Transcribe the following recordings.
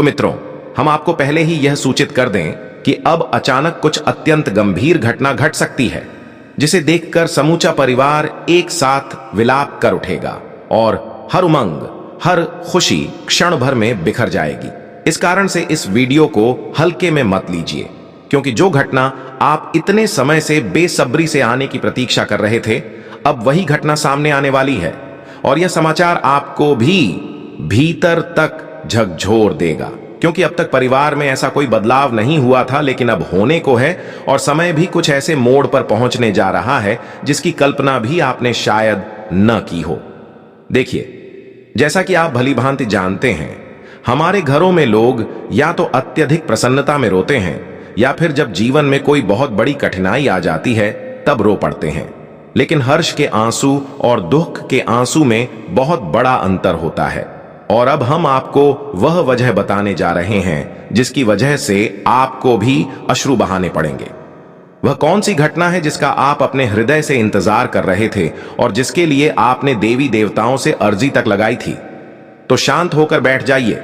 तो मित्रों, हम आपको पहले ही यह सूचित कर दें कि अब अचानक कुछ अत्यंत गंभीर घटना घट सकती है, जिसे देखकर समूचा परिवार एक साथ विलाप कर उठेगा और हर उमंग, हर खुशी क्षण भर में बिखर जाएगी। इस कारण से इस वीडियो को हल्के में मत लीजिए, क्योंकि जो घटना आप इतने समय से बेसब्री से आने की प्रतीक्षा कर रहे थे, अब वही घटना सामने आने वाली है। और यह समाचार आपको भी भीतर तक झकझोर देगा, क्योंकि अब तक परिवार में ऐसा कोई बदलाव नहीं हुआ था, लेकिन अब होने को है। और समय भी कुछ ऐसे मोड़ पर पहुंचने जा रहा है जिसकी कल्पना भी आपने शायद न की हो। देखिए, जैसा कि आप भली भांति जानते हैं, हमारे घरों में लोग या तो अत्यधिक प्रसन्नता में रोते हैं, या फिर जब जीवन में कोई बहुत बड़ी कठिनाई आ जाती है तब रो पड़ते हैं। लेकिन हर्ष के आंसू और दुख के आंसू में बहुत बड़ा अंतर होता है। और अब हम आपको वह वजह बताने जा रहे हैं जिसकी वजह से आपको भी अश्रु बहाने पड़ेंगे। वह कौन सी घटना है जिसका आप अपने हृदय से इंतजार कर रहे थे और जिसके लिए आपने देवी देवताओं से अर्जी तक लगाई थी? तो शांत होकर बैठ जाइए,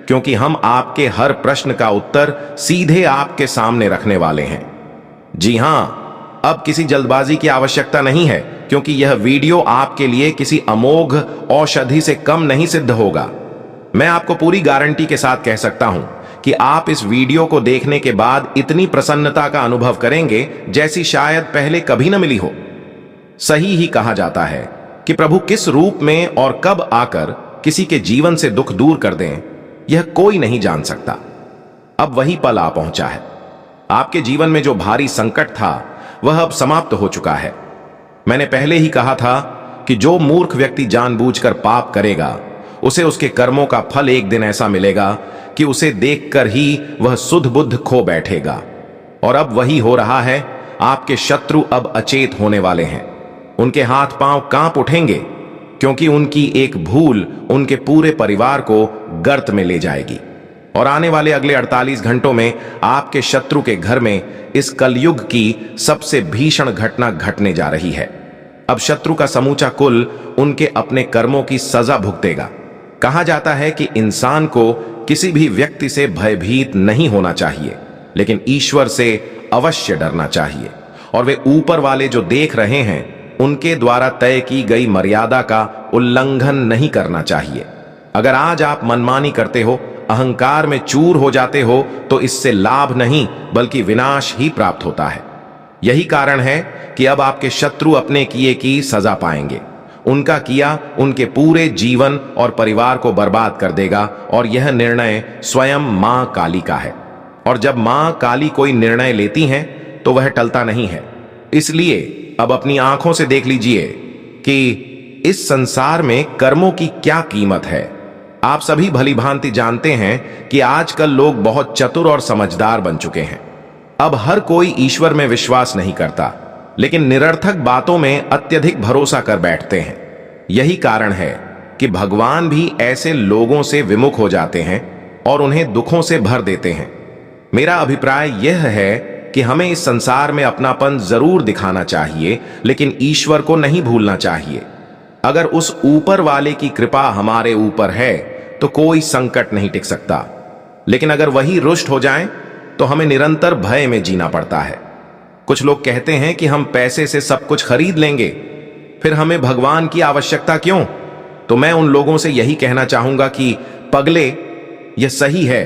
क्योंकि हम आपके हर प्रश्न का उत्तर सीधे आपके सामने रखने वाले हैं। जी हां, अब किसी जल्दबाजी की आवश्यकता नहीं है, क्योंकि यह वीडियो आपके लिए किसी अमोघ औषधि से कम नहीं सिद्ध होगा। मैं आपको पूरी गारंटी के साथ कह सकता हूं कि आप इस वीडियो को देखने के बाद इतनी प्रसन्नता का अनुभव करेंगे जैसी शायद पहले कभी न मिली हो। सही ही कहा जाता है कि प्रभु किस रूप में और कब आकर किसी के जीवन से दुख दूर कर दें, यह कोई नहीं जान सकता। अब वही पल आ पहुंचा है। आपके जीवन में जो भारी संकट था वह अब समाप्त हो चुका है। मैंने पहले ही कहा था कि जो मूर्ख व्यक्ति जानबूझकर पाप करेगा, उसे उसके कर्मों का फल एक दिन ऐसा मिलेगा कि उसे देखकर ही वह सुध बुद्ध खो बैठेगा। और अब वही हो रहा है। आपके शत्रु अब अचेत होने वाले हैं। उनके हाथ पांव कांप उठेंगे, क्योंकि उनकी एक भूल उनके पूरे परिवार को गर्त में ले जाएगी। और आने वाले अगले 48 घंटों में आपके शत्रु के घर में इस कलयुग की सबसे भीषण घटना घटने जा रही है। अब शत्रु का समूचा कुल उनके अपने कर्मों की सजा भुगतेगा। कहा जाता है कि इंसान को किसी भी व्यक्ति से भयभीत नहीं होना चाहिए, लेकिन ईश्वर से अवश्य डरना चाहिए। और वे ऊपर वाले जो देख रहे हैं, उनके द्वारा तय की गई मर्यादा का उल्लंघन नहीं करना चाहिए। अगर आज आप मनमानी करते हो, अहंकार में चूर हो जाते हो, तो इससे लाभ नहीं बल्कि विनाश ही प्राप्त होता है। यही कारण है कि अब आपके शत्रु अपने किए की सजा पाएंगे। उनका किया उनके पूरे जीवन और परिवार को बर्बाद कर देगा। और यह निर्णय स्वयं मां काली का है। और जब मां काली कोई निर्णय लेती हैं तो वह टलता नहीं है। इसलिए अब अपनी आंखों से देख लीजिए कि इस संसार में कर्मों की क्या कीमत है। आप सभी भली भांति जानते हैं कि आजकल लोग बहुत चतुर और समझदार बन चुके हैं। अब हर कोई ईश्वर में विश्वास नहीं करता, लेकिन निरर्थक बातों में अत्यधिक भरोसा कर बैठते हैं। यही कारण है कि भगवान भी ऐसे लोगों से विमुख हो जाते हैं और उन्हें दुखों से भर देते हैं। मेरा अभिप्राय यह है कि हमें इस संसार में अपनापन जरूर दिखाना चाहिए, लेकिन ईश्वर को नहीं भूलना चाहिए। अगर उस ऊपर वाले की कृपा हमारे ऊपर है तो कोई संकट नहीं टिक सकता, लेकिन अगर वही रुष्ट हो जाए तो हमें निरंतर भय में जीना पड़ता है। कुछ लोग कहते हैं कि हम पैसे से सब कुछ खरीद लेंगे, फिर हमें भगवान की आवश्यकता क्यों? तो मैं उन लोगों से यही कहना चाहूंगा कि पगले, यह सही है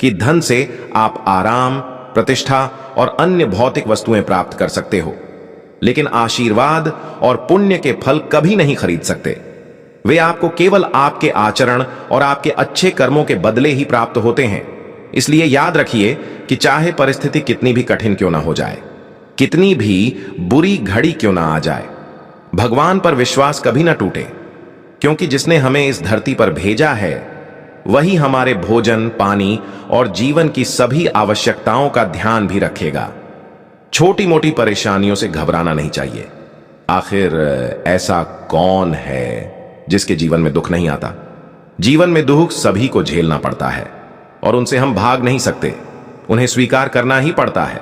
कि धन से आप आराम, प्रतिष्ठा और अन्य भौतिक वस्तुएं प्राप्त कर सकते हो, लेकिन आशीर्वाद और पुण्य के फल कभी नहीं खरीद सकते। वे आपको केवल आपके आचरण और आपके अच्छे कर्मों के बदले ही प्राप्त होते हैं। इसलिए याद रखिए कि चाहे परिस्थिति कितनी भी कठिन क्यों ना हो जाए, कितनी भी बुरी घड़ी क्यों ना आ जाए, भगवान पर विश्वास कभी ना टूटे, क्योंकि जिसने हमें इस धरती पर भेजा है वही हमारे भोजन, पानी और जीवन की सभी आवश्यकताओं का ध्यान भी रखेगा। छोटी मोटी परेशानियों से घबराना नहीं चाहिए। आखिर ऐसा कौन है जिसके जीवन में दुख नहीं आता? जीवन में दुख सभी को झेलना पड़ता है और उनसे हम भाग नहीं सकते, उन्हें स्वीकार करना ही पड़ता है।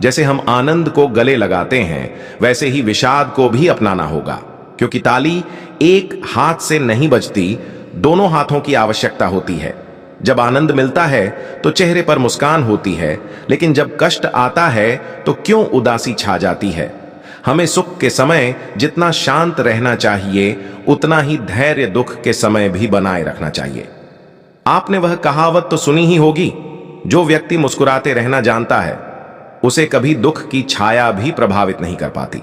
जैसे हम आनंद को गले लगाते हैं, वैसे ही विषाद को भी अपनाना होगा, क्योंकि ताली एक हाथ से नहीं बजती, दोनों हाथों की आवश्यकता होती है। जब आनंद मिलता है तो चेहरे पर मुस्कान होती है, लेकिन जब कष्ट आता है तो क्यों उदासी छा जाती है। हमें सुख के समय जितना शांत रहना चाहिए, उतना ही धैर्य दुख के समय भी बनाए रखना चाहिए। आपने वह कहावत तो सुनी ही होगी, जो व्यक्ति मुस्कुराते रहना जानता है उसे कभी दुख की छाया भी प्रभावित नहीं कर पाती।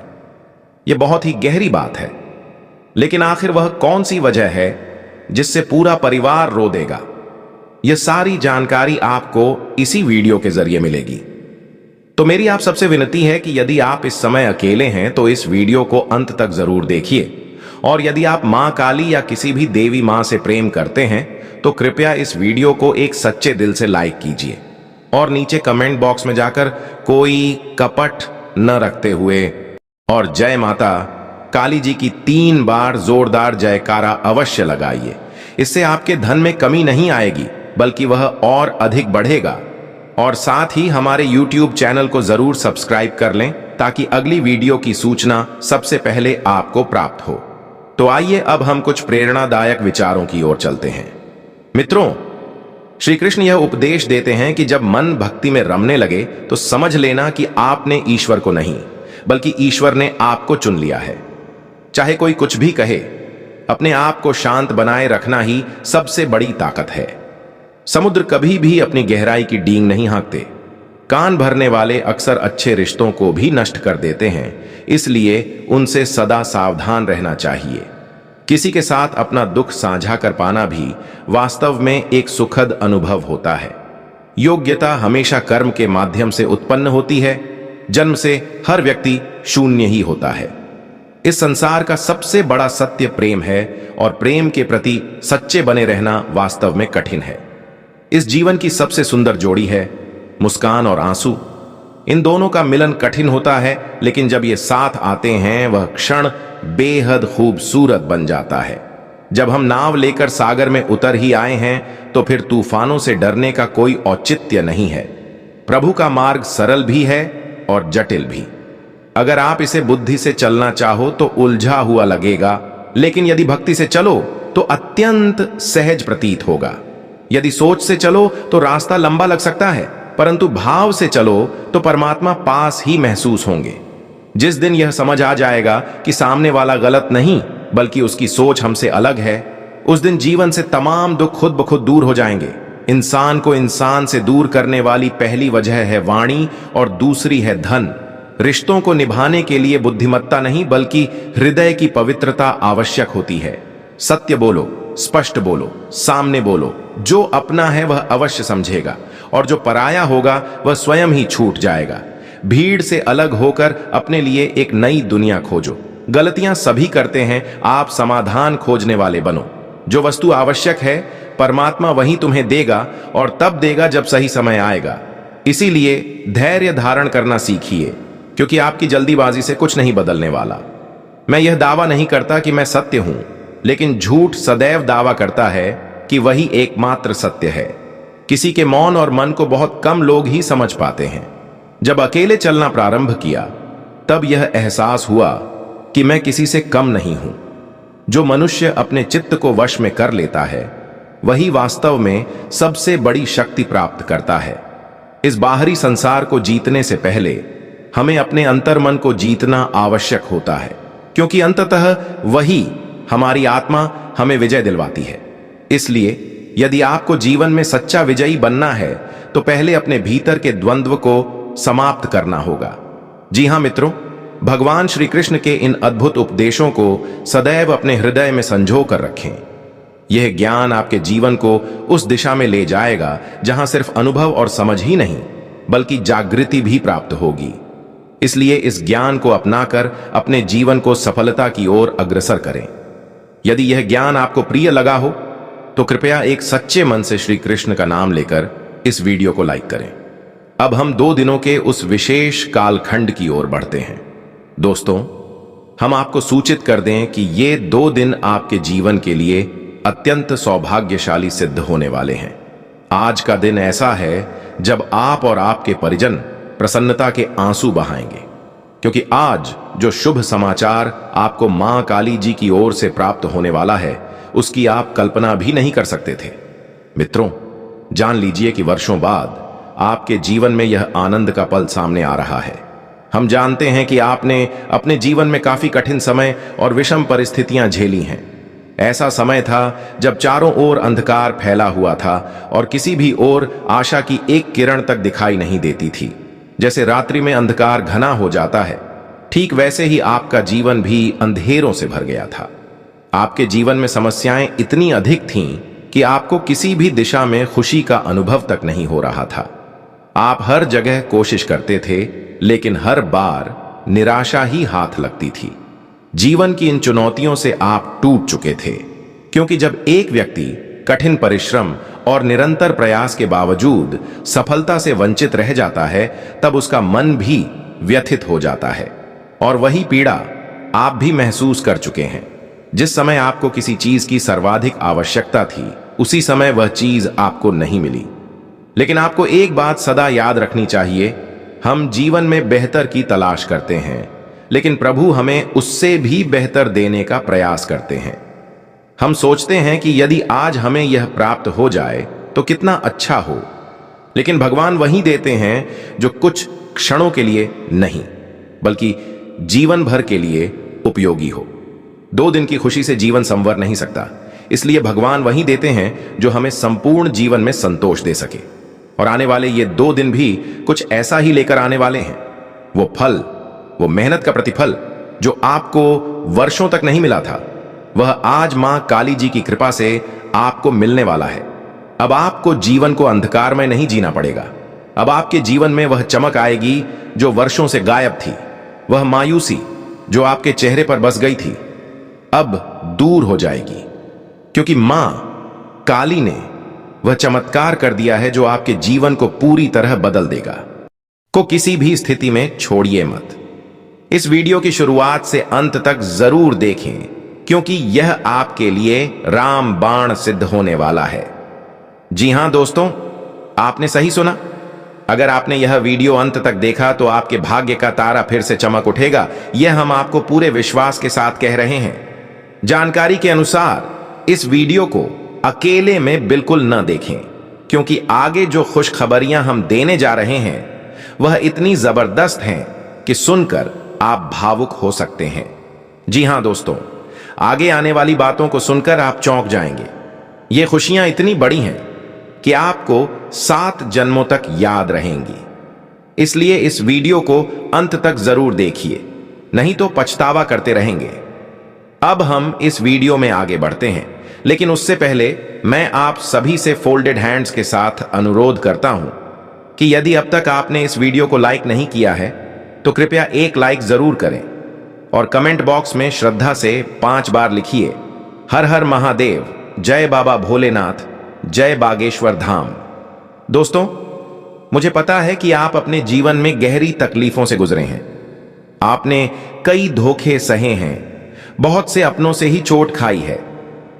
यह बहुत ही गहरी बात है, लेकिन आखिर वह कौन सी वजह है जिससे पूरा परिवार रो देगा? यह सारी जानकारी आपको इसी वीडियो के जरिए मिलेगी। तो मेरी आप सबसे विनती है कि यदि आप इस समय अकेले हैं तो इस वीडियो को अंत तक जरूर देखिए, और यदि आप मां काली या किसी भी देवी मां से प्रेम करते हैं तो कृपया इस वीडियो को एक सच्चे दिल से लाइक कीजिए और नीचे कमेंट बॉक्स में जाकर कोई कपट न रखते हुए और जय माता काली जी की 3 बार जोरदार जयकारा अवश्य लगाइए। इससे आपके धन में कमी नहीं आएगी, बल्कि वह और अधिक बढ़ेगा। और साथ ही हमारे YouTube चैनल को जरूर सब्सक्राइब कर लें ताकि अगली वीडियो की सूचना सबसे पहले आपको प्राप्त हो। तो आइए अब हम कुछ प्रेरणादायक विचारों की ओर चलते हैं। मित्रों, श्री कृष्ण यह उपदेश देते हैं कि जब मन भक्ति में रमने लगे तो समझ लेना कि आपने ईश्वर को नहीं, बल्कि ईश्वर ने आपको चुन लिया है। चाहे कोई कुछ भी कहे, अपने आप को शांत बनाए रखना ही सबसे बड़ी ताकत है। समुद्र कभी भी अपनी गहराई की डींग नहीं हाँकते। कान भरने वाले अक्सर अच्छे रिश्तों को भी नष्ट कर देते हैं, इसलिए उनसे सदा सावधान रहना चाहिए। किसी के साथ अपना दुख साझा कर पाना भी वास्तव में एक सुखद अनुभव होता है। योग्यता हमेशा कर्म के माध्यम से उत्पन्न होती है। जन्म से हर व्यक्ति शून्य ही होता है। इस संसार का सबसे बड़ा सत्य प्रेम है, और प्रेम के प्रति सच्चे बने रहना वास्तव में कठिन है। इस जीवन की सबसे सुंदर जोड़ी है मुस्कान और आंसू। इन दोनों का मिलन कठिन होता है, लेकिन जब ये साथ आते हैं वह क्षण बेहद खूबसूरत बन जाता है। जब हम नाव लेकर सागर में उतर ही आए हैं तो फिर तूफानों से डरने का कोई औचित्य नहीं है। प्रभु का मार्ग सरल भी है और जटिल भी। अगर आप इसे बुद्धि से चलना चाहो तो उलझा हुआ लगेगा, लेकिन यदि भक्ति से चलो तो अत्यंत सहज प्रतीत होगा। यदि सोच से चलो तो रास्ता लंबा लग सकता है, परंतु भाव से चलो तो परमात्मा पास ही महसूस होंगे। जिस दिन यह समझ आ जाएगा कि सामने वाला गलत नहीं, बल्कि उसकी सोच हमसे अलग है, उस दिन जीवन से तमाम दुख खुद ब खुद दूर हो जाएंगे। इंसान को इंसान से दूर करने वाली पहली वजह है वाणी और दूसरी है धन। रिश्तों को निभाने के लिए बुद्धिमत्ता नहीं, बल्कि हृदय की पवित्रता आवश्यक होती है। सत्य बोलो, स्पष्ट बोलो, सामने बोलो। जो अपना है वह अवश्य समझेगा, और जो पराया होगा वह स्वयं ही छूट जाएगा। भीड़ से अलग होकर अपने लिए एक नई दुनिया खोजो। गलतियां सभी करते हैं, आप समाधान खोजने वाले बनो। जो वस्तु आवश्यक है परमात्मा वही तुम्हें देगा, और तब देगा जब सही समय आएगा। इसीलिए धैर्य धारण करना सीखिए, क्योंकि आपकी जल्दीबाजी से कुछ नहीं बदलने वाला। मैं यह दावा नहीं करता कि मैं सत्य हूं, लेकिन झूठ सदैव दावा करता है कि वही एकमात्र सत्य है। किसी के मौन और मन को बहुत कम लोग ही समझ पाते हैं। जब अकेले चलना प्रारंभ किया तब यह एहसास हुआ कि मैं किसी से कम नहीं हूं। जो मनुष्य अपने चित्त को वश में कर लेता है वही वास्तव में सबसे बड़ी शक्ति प्राप्त करता है। इस बाहरी संसार को जीतने से पहले हमें अपने अंतर्मन को जीतना आवश्यक होता है, क्योंकि अंततः वही हमारी आत्मा हमें विजय दिलवाती है। इसलिए यदि आपको जीवन में सच्चा विजयी बनना है तो पहले अपने भीतर के द्वंद्व को समाप्त करना होगा। जी हां मित्रों, भगवान श्री कृष्ण के इन अद्भुत उपदेशों को सदैव अपने हृदय में संजो कर रखें। यह ज्ञान आपके जीवन को उस दिशा में ले जाएगा जहां सिर्फ अनुभव और समझ ही नहीं, बल्कि जागृति भी प्राप्त होगी। इसलिए इस ज्ञान को अपनाकर अपने जीवन को सफलता की ओर अग्रसर करें। यदि यह ज्ञान आपको प्रिय लगा हो तो कृपया एक सच्चे मन से श्री कृष्ण का नाम लेकर इस वीडियो को लाइक करें। अब हम 2 दिनों के उस विशेष कालखंड की ओर बढ़ते हैं। दोस्तों, हम आपको सूचित कर दें कि ये 2 दिन आपके जीवन के लिए अत्यंत सौभाग्यशाली सिद्ध होने वाले हैं। आज का दिन ऐसा है जब आप और आपके परिजन प्रसन्नता के आंसू बहाएंगे, क्योंकि आज जो शुभ समाचार आपको मां काली जी की ओर से प्राप्त होने वाला है उसकी आप कल्पना भी नहीं कर सकते थे। मित्रों, जान लीजिए कि वर्षों बाद आपके जीवन में यह आनंद का पल सामने आ रहा है। हम जानते हैं कि आपने अपने जीवन में काफी कठिन समय और विषम परिस्थितियां झेली हैं। ऐसा समय था जब चारों ओर अंधकार फैला हुआ था और किसी भी ओर आशा की एक किरण तक दिखाई नहीं देती थी। जैसे रात्रि में अंधकार घना हो जाता है, ठीक वैसे ही आपका जीवन भी अंधेरों से भर गया था। आपके जीवन में समस्याएं इतनी अधिक थीं कि आपको किसी भी दिशा में खुशी का अनुभव तक नहीं हो रहा था। आप हर जगह कोशिश करते थे, लेकिन हर बार निराशा ही हाथ लगती थी। जीवन की इन चुनौतियों से आप टूट चुके थे, क्योंकि जब एक व्यक्ति कठिन परिश्रम और निरंतर प्रयास के बावजूद सफलता से वंचित रह जाता है, तब उसका मन भी व्यथित हो जाता है। और वही पीड़ा आप भी महसूस कर चुके हैं। जिस समय आपको किसी चीज की सर्वाधिक आवश्यकता थी, उसी समय वह चीज आपको नहीं मिली। लेकिन आपको एक बात सदा याद रखनी चाहिए, हम जीवन में बेहतर की तलाश करते हैं, लेकिन प्रभु हमें उससे भी बेहतर देने का प्रयास करते हैं। हम सोचते हैं कि यदि आज हमें यह प्राप्त हो जाए तो कितना अच्छा हो, लेकिन भगवान वही देते हैं जो कुछ क्षणों के लिए नहीं, बल्कि जीवन भर के लिए उपयोगी हो। 2 दिन की खुशी से जीवन संवर नहीं सकता, इसलिए भगवान वही देते हैं जो हमें संपूर्ण जीवन में संतोष दे सके। और आने वाले ये 2 दिन भी कुछ ऐसा ही लेकर आने वाले हैं। वो फल, वो मेहनत का प्रतिफल जो आपको वर्षों तक नहीं मिला था, वह आज मां काली जी की कृपा से आपको मिलने वाला है। अब आपको जीवन को अंधकार में नहीं जीना पड़ेगा। अब आपके जीवन में वह चमक आएगी जो वर्षों से गायब थी। वह मायूसी जो आपके चेहरे पर बस गई थी, अब दूर हो जाएगी, क्योंकि मां काली ने वह चमत्कार कर दिया है जो आपके जीवन को पूरी तरह बदल देगा। को किसी भी स्थिति में छोड़िए मत। इस वीडियो की शुरुआत से अंत तक जरूर देखें, क्योंकि यह आपके लिए रामबाण सिद्ध होने वाला है। जी हां दोस्तों, आपने सही सुना। अगर आपने यह वीडियो अंत तक देखा तो आपके भाग्य का तारा फिर से चमक उठेगा। यह हम आपको पूरे विश्वास के साथ कह रहे हैं। जानकारी के अनुसार इस वीडियो को अकेले में बिल्कुल न देखें, क्योंकि आगे जो खुशखबरियां हम देने जा रहे हैं वह इतनी जबरदस्त हैं कि सुनकर आप भावुक हो सकते हैं। जी हां दोस्तों, आगे आने वाली बातों को सुनकर आप चौंक जाएंगे। ये खुशियां इतनी बड़ी हैं कि आपको 7 जन्मों तक याद रहेंगी। इसलिए इस वीडियो को अंत तक जरूर देखिए, नहीं तो पछतावा करते रहेंगे। अब हम इस वीडियो में आगे बढ़ते हैं, लेकिन उससे पहले मैं आप सभी से फोल्डेड हैंड्स के साथ अनुरोध करता हूं कि यदि अब तक आपने इस वीडियो को लाइक नहीं किया है तो कृपया एक लाइक जरूर करें और कमेंट बॉक्स में श्रद्धा से 5 बार लिखिए, हर हर महादेव, जय बाबा भोलेनाथ, जय बागेश्वर धाम। दोस्तों, मुझे पता है कि आप अपने जीवन में गहरी तकलीफों से गुजरे हैं। आपने कई धोखे सहे हैं, बहुत से अपनों से ही चोट खाई है।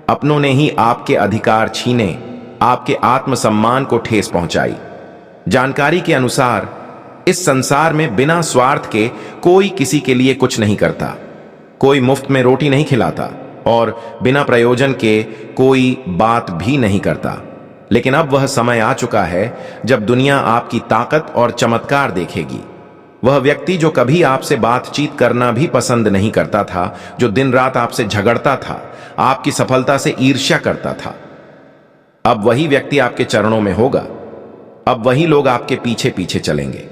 अपनों ने ही आपके अधिकार छीने, आपके आत्मसम्मान को ठेस पहुंचाई। जानकारी के अनुसार इस संसार में बिना स्वार्थ के कोई किसी के लिए कुछ नहीं करता, कोई मुफ्त में रोटी नहीं खिलाता और बिना प्रयोजन के कोई बात भी नहीं करता। लेकिन अब वह समय आ चुका है जब दुनिया आपकी ताकत और चमत्कार देखेगी। वह व्यक्ति जो कभी आपसे बातचीत करना भी पसंद नहीं करता था, जो दिन रात आपसे झगड़ता था, आपकी सफलता से ईर्ष्या करता था, अब वही व्यक्ति आपके चरणों में होगा। अब वही लोग आपके पीछे पीछे चलेंगे।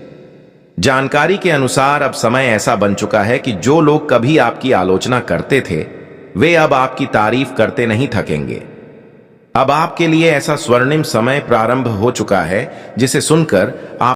जानकारी के अनुसार अब समय ऐसा बन चुका है कि जो लोग कभी आपकी आलोचना करते थे, वे अब आपकी तारीफ करते नहीं थकेंगे। अब आपके लिए ऐसा स्वर्णिम समय प्रारंभ हो चुका है जिसे सुनकर आप